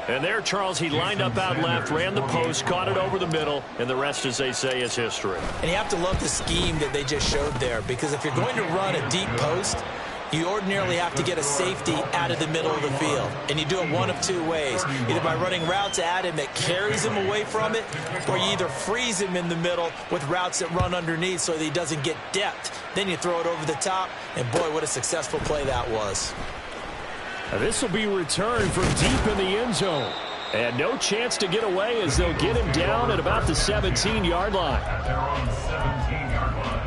And there, Charles, he lined up out left, ran the post, caught it over the middle, and the rest, as they say, is history. And you have to love the scheme that they just showed there because if you're going to run a deep post, you ordinarily have to get a safety out of the middle of the field. And you do it one of two ways. Either by running routes at him that carries him away from it, or you either freeze him in the middle with routes that run underneath so that he doesn't get depth. Then you throw it over the top, and boy, what a successful play that was. This will be returned from deep in the end zone. And no chance to get away as they'll get him down at about the 17-yard line. At their own 17-yard line.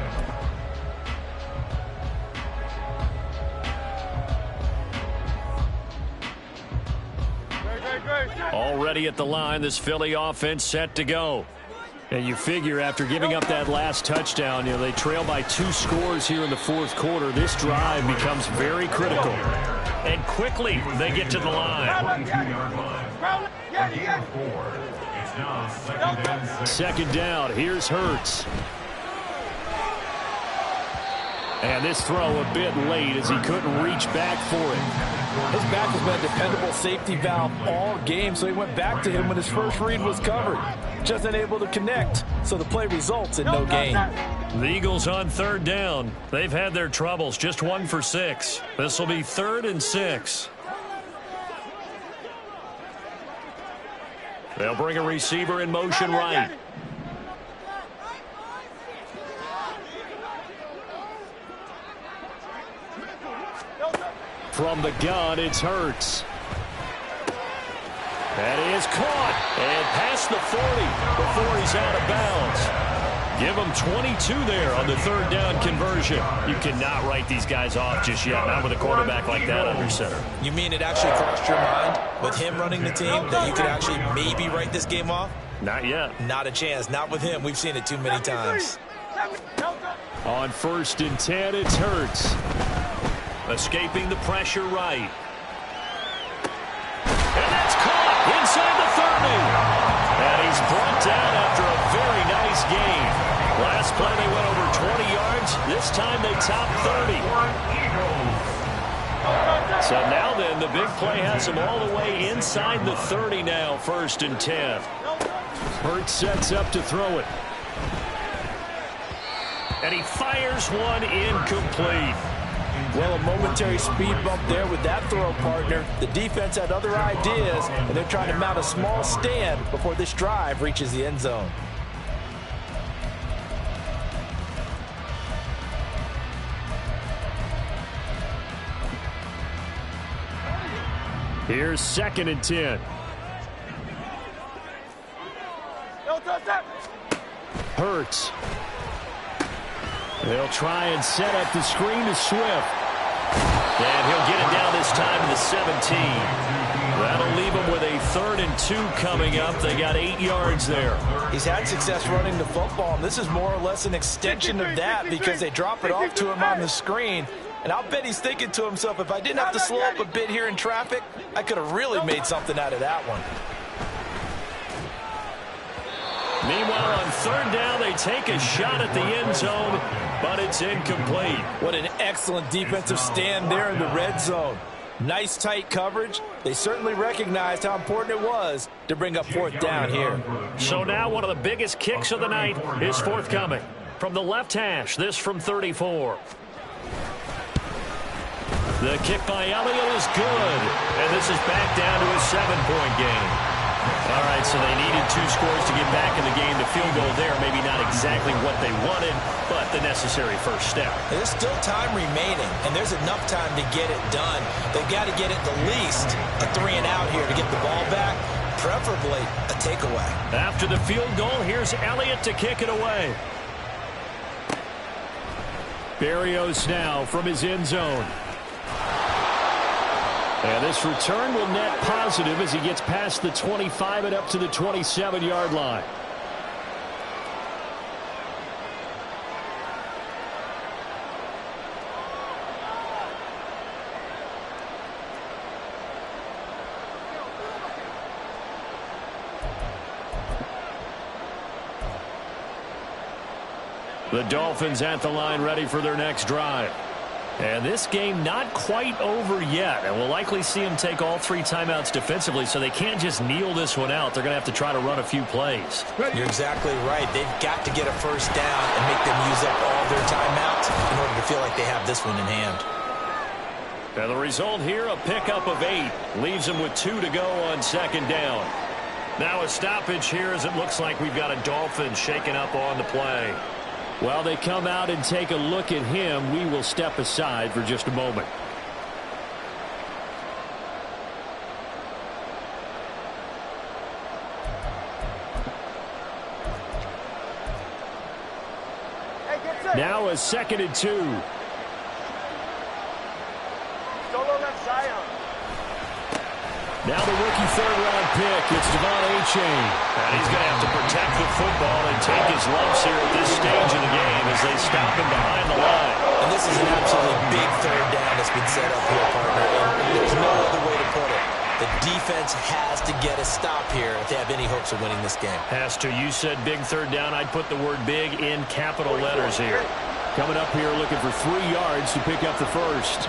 Already at the line, this Philly offense set to go. And you figure after giving up that last touchdown, they trail by 2 scores here in the fourth quarter. This drive becomes very critical. And quickly they get to the line. 22-yard line. Again, 4. It's now second and 6. Second down. Here's Hurts. And this throw a bit late as he couldn't reach back for it. His back has been a dependable safety valve all game, so he went back to him when his first read was covered. Just unable to connect, so the play results in no gain. The Eagles on third down. They've had their troubles, just 1 for 6. This will be 3rd and 6. They'll bring a receiver in motion right. From the gun, it's Hurts. That is caught and past the 40 before he's out of bounds. Give him 22 there on the third down conversion. You cannot write these guys off just yet, not with a quarterback like that under center. You mean it actually crossed your mind with him running the team that you could actually maybe write this game off? Not yet. Not a chance. Not with him. We've seen it too many times. On 1st and 10, it's Hurts. Escaping the pressure right. And that's caught inside the 30. And he's brought down after a very nice game. Last play they went over 20 yards. This time they topped 30. So now then, the big play has him all the way inside the 30 now, 1st and 10. Hurts sets up to throw it. And he fires one incomplete. Well, a momentary speed bump there with that throw, partner. The defense had other ideas, and they're trying to mount a small stand before this drive reaches the end zone. Here's 2nd and 10. Hurts. They'll try and set up the screen to Swift. And he'll get it down this time to the 17. That'll leave him with a 3rd and 2 coming up. They got 8 yards there. He's had success running the football, and this is more or less an extension of that because they drop it off to him on the screen. And I'll bet he's thinking to himself, if I didn't have to slow up a bit here in traffic, I could have really made something out of that one. Meanwhile, on 3rd down, they take a shot at the end zone, but it's incomplete. What an excellent defensive stand there in the red zone. Nice tight coverage. They certainly recognized how important it was to bring up 4th down here. So now one of the biggest kicks of the night is forthcoming. From the left hash, this from 34. The kick by Elliott is good, and this is back down to a 7-point game. All right, so they needed 2 scores to get back in the game. The field goal there, maybe not exactly what they wanted, but the necessary first step. There's still time remaining, and there's enough time to get it done. They've got to get at the least a 3 and out here to get the ball back, preferably a takeaway. After the field goal, here's Elliott to kick it away. Berrios now from his end zone. And this return will net positive as he gets past the 25 and up to the 27-yard line. The Dolphins at the line ready for their next drive. And this game not quite over yet. And we'll likely see them take all 3 timeouts defensively, so they can't just kneel this one out. They're going to have to try to run a few plays. You're exactly right. They've got to get a first down and make them use up all their timeouts in order to feel like they have this one in hand. And the result here, a pickup of 8. Leaves them with 2 to go on 2nd down. Now a stoppage here as it looks like we've got a Dolphin shaking up on the play. While they come out and take a look at him, we will step aside for just a moment. Now a 2nd and 2. Now the rookie 3rd-round pick. It's Devon Achane. And he's going to have to protect the football and take his lumps here at this stage of the game as they stop him behind the line. And this is an absolutely big 3rd down that's been set up here, partner. And there's no other way to put it. The defense has to get a stop here if they have any hopes of winning this game. Has to. You said big 3rd down. I'd put the word big in capital letters here. Coming up here looking for 3 yards to pick up the first.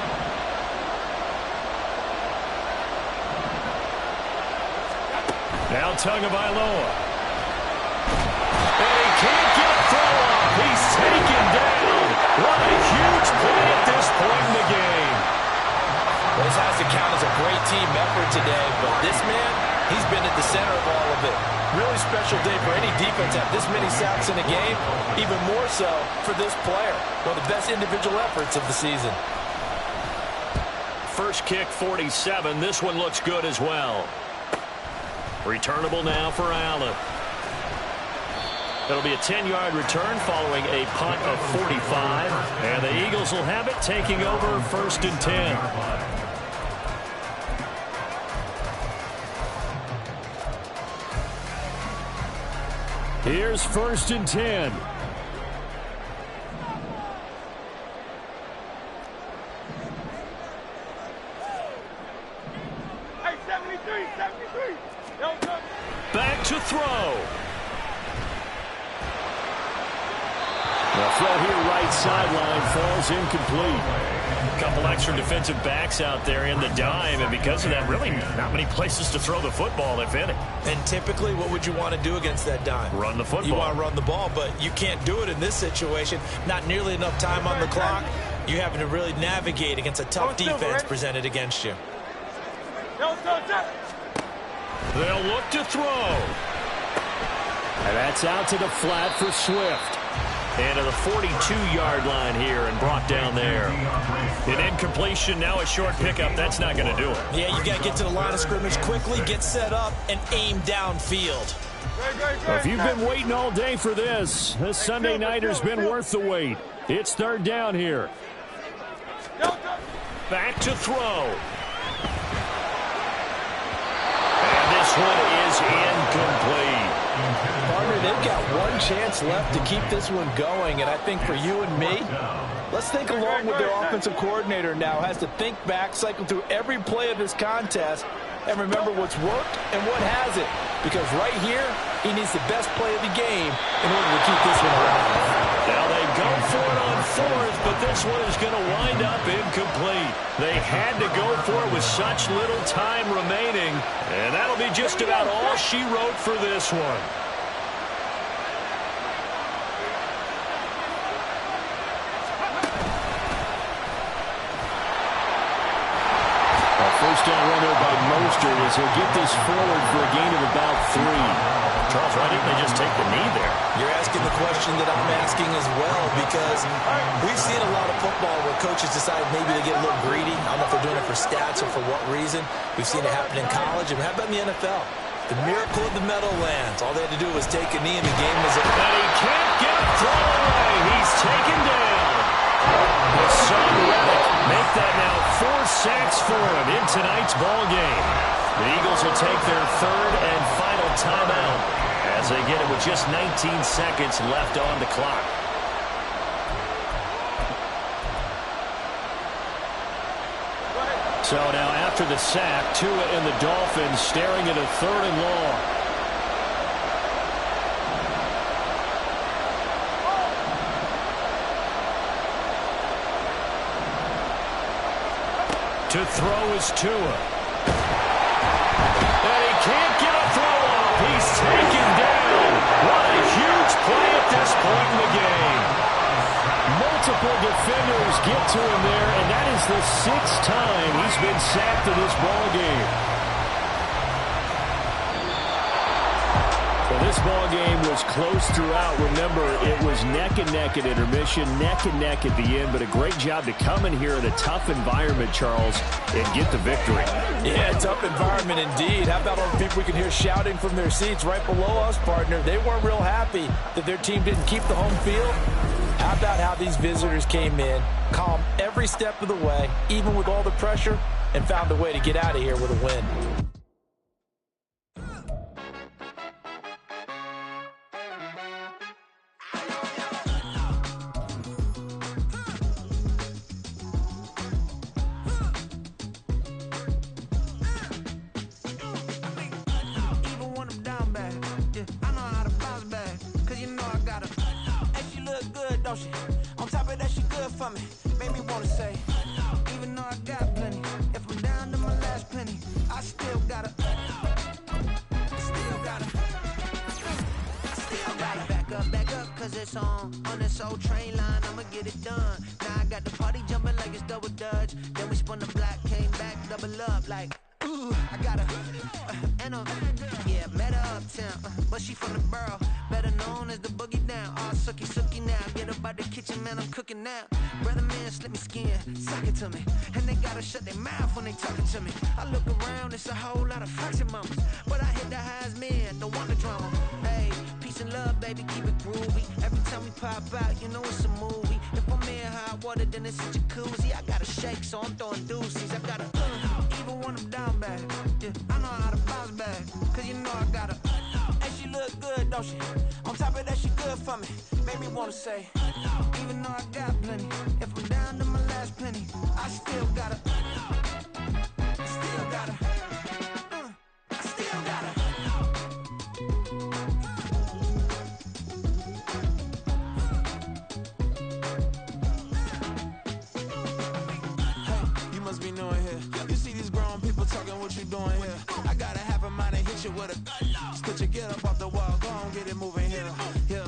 Now Tagovailoa. And he can't get a throw off. He's taken down. What a huge play at this point in the game. Well, this has to count as a great team effort today, but this man, he's been at the center of all of it. Really special day for any defense to have this many sacks in a game, even more so for this player. One of the best individual efforts of the season. first kick 47. This one looks good as well. Returnable now for Allen. It'll be a 10-yard return following a punt of 45. And the Eagles will have it, taking over 1st and 10. Here's 1st and 10. Hey, 73. Back to throw. The throw here right sideline falls incomplete. A couple extra defensive backs out there in the dime, and because of that, really not many places to throw the football, if any. And typically, what would you want to do against that dime? Run the football. You want to run the ball, but you can't do it in this situation. Not nearly enough time on the clock. You're having to really navigate against a tough defense presented against you. They'll look to throw. And that's out to the flat for Swift. And to the 42-yard line here and brought down there. An incompletion, now a short pickup. That's not going to do it. Yeah, you got to get to the line of scrimmage quickly, get set up, and aim downfield. Well, if you've been waiting all day for this Sunday nighter's been worth the wait. It's 3rd down here. Back to throw. And this one is incomplete. Partner, they've got one chance left to keep this one going, and I think for you and me, let's think along with their offensive coordinator now. Has to think back, cycle through every play of this contest, and remember what's worked and what hasn't. Because right here, he needs the best play of the game in order to keep this one alive. Now they go for it on 4th, but this one is going to wind up incomplete. They had to go for it with such little time remaining, and that'll be just about all she wrote for this one. First down run there by Mostert as he'll get this forward for a gain of about 3. Charles, why didn't they just take the knee there? You're asking the question that I'm asking as well, because we've seen a lot of football where coaches decide maybe they get a little greedy. I don't know if they're doing it for stats or for what reason. We've seen it happen in college, and how about in the NFL? The miracle of the Meadowlands. All they had to do was take a knee, and the game was over. And he can't get a throw away. He's taken down. Hassan Reddick make that now 4 sacks for him in tonight's ball game. The Eagles will take their 3rd and final timeout as they get it with just 19 seconds left on the clock. So now after the sack, Tua and the Dolphins staring at a 3rd and long. To throw is Tua. And he can't get a throw off. He's taken down. What a huge play at this point in the game. Multiple defenders get to him there, and that is the 6th time he's been sacked in this ball game. Well, this ball game was close throughout. Remember, it was neck and neck at intermission, neck and neck at the end, but a great job to come in here in a tough environment, Charles, and get the victory. Yeah, tough environment indeed. How about all the people we can hear shouting from their seats right below us, partner? They weren't real happy that their team didn't keep the home field. How about how these visitors came in, calm every step of the way, even with all the pressure, and found a way to get out of here with a win. On top of that, she good for me. Made me wanna say, even though I got plenty, if I'm down to my last penny, I still gotta back up, cause it's on this old train line, I'ma get it done. Now I got the party jumping like it's double dutch. Then we spun the block, came back, double up like, ooh, I got a, yeah, met her uptown, but she from the borough, better known as the boogie down. All sookie now, get up out the kitchen, man, I'm cooking now. Brother man, slip me skin, talking to me. And they gotta shut their mouth when they talking to me. I look around, it's a whole lot of flexing mamas. But I hit the highs, man, don't want the drama. Hey, peace and love, baby, keep it groovy. Every time we pop out, you know it's a movie. If I'm in hot water, then it's a jacuzzi. I gotta shake, so I'm throwing deuces. I gotta, even when I'm down bad. Yeah, I know how to bounce back, cause you know I gotta. And she look good, don't she? On top of that, she good for me. Made me wanna say, even though I got plenty, if I'm down to my last penny, I still gotta, still gotta, I still gotta. Hey, you must be new in here. You see these grown people talking, what you doing here? I gotta have a mind and hit you with a stitch you get up off the wall, go on, get it moving here. Yeah,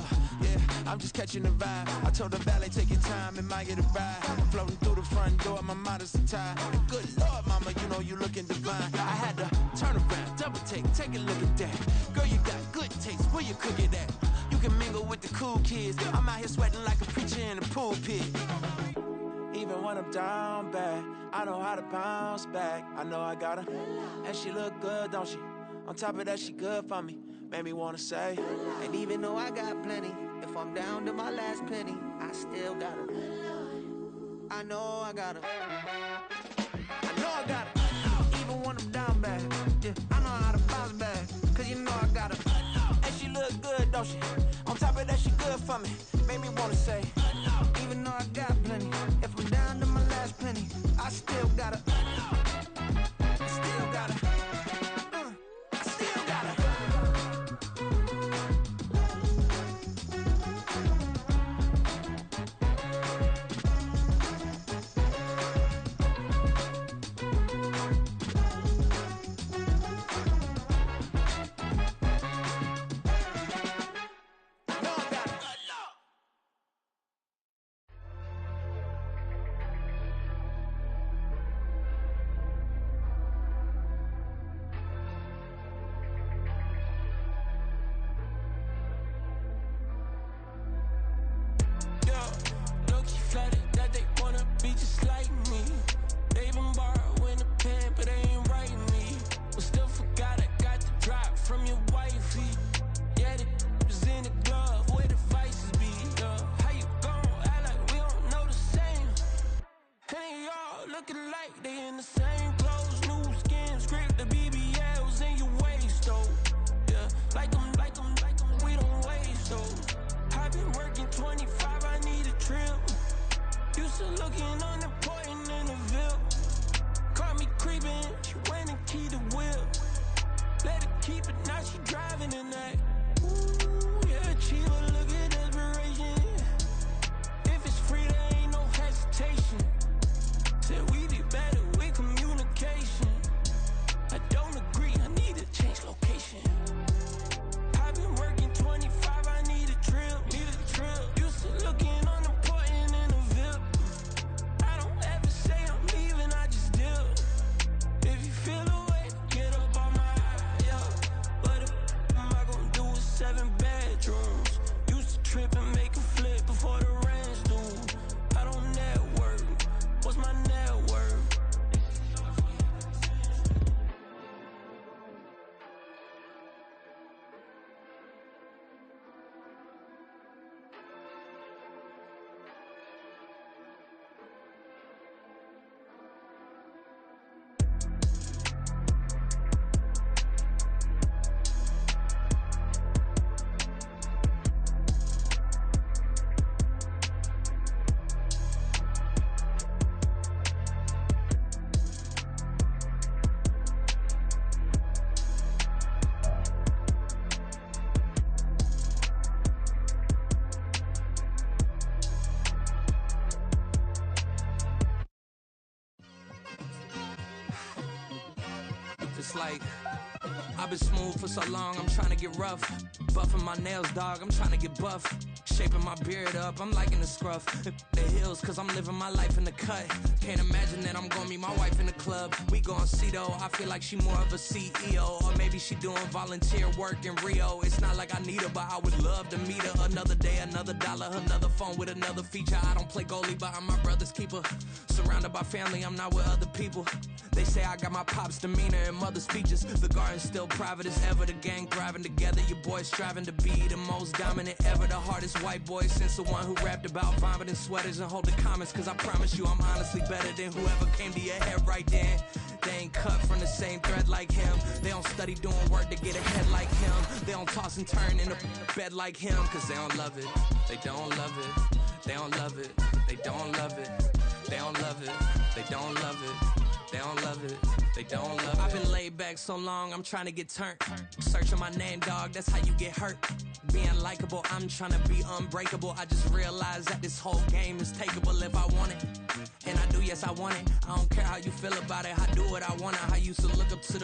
I'm just catching the vibe. I told the valet, take your time, it might get a ride. Floating through the front door, my modest attire. And good Lord, mama, you know you looking divine. I had to turn around, double take a look at that. Girl, you got good taste, where you cook it at? You can mingle with the cool kids. I'm out here sweating like a preacher in the pulpit. Even when I'm down bad, I know how to bounce back. I know I got her, and she look good, don't she? On top of that, she good for me. Made me wanna say, and even though I got plenty, if I'm down to my last penny, I still got her. I know I got her. I know I got her. Even when I'm down bad, yeah, I know how to bounce back, cause you know I got her. And she look good, don't she? On top of that, she good for me. Made me wanna say, even though I got plenty, if I'm down to my last penny, I still got her. I still got her. I still got her. It's like I've been smooth for so long, I'm trying to get rough. Buffing my nails, dog, I'm trying to get buff. Shaping my beard up, I'm liking the scruff. The hills, cause I'm living my life in the cut. Can't imagine that I'm gonna meet my wife in the club. We gon' see though, I feel like she more of a CEO. Or maybe she doing volunteer work in Rio. It's not like I need her, but I would love to meet her. Another day, another dollar, another phone with another feature. I don't play goalie, but I'm my brother's keeper. Surrounded by family, I'm not with other people. They say I got my pop's demeanor and mother's features. The garden's still private as ever, the gang thriving together. Your boys striving to be the most dominant ever. The hardest white boy since the one who rapped about vomiting sweaters and holding comments. Cause I promise you I'm honestly better than whoever came to your head right then. They ain't cut from the same thread like him. They don't study doing work to get ahead like him. They don't toss and turn in the bed like him. Cause they don't love it, they don't love it. They don't love it, they don't love it. They don't love it, they don't love it. They don't love it, they don't love it. I've been laid back so long, I'm trying to get turned. Searching my name, dog, that's how you get hurt. Being likable, I'm trying to be unbreakable. I just realized that this whole game is takeable if I want it. And I do, yes, I want it. I don't care how you feel about it. I do what I want. I used to look up to the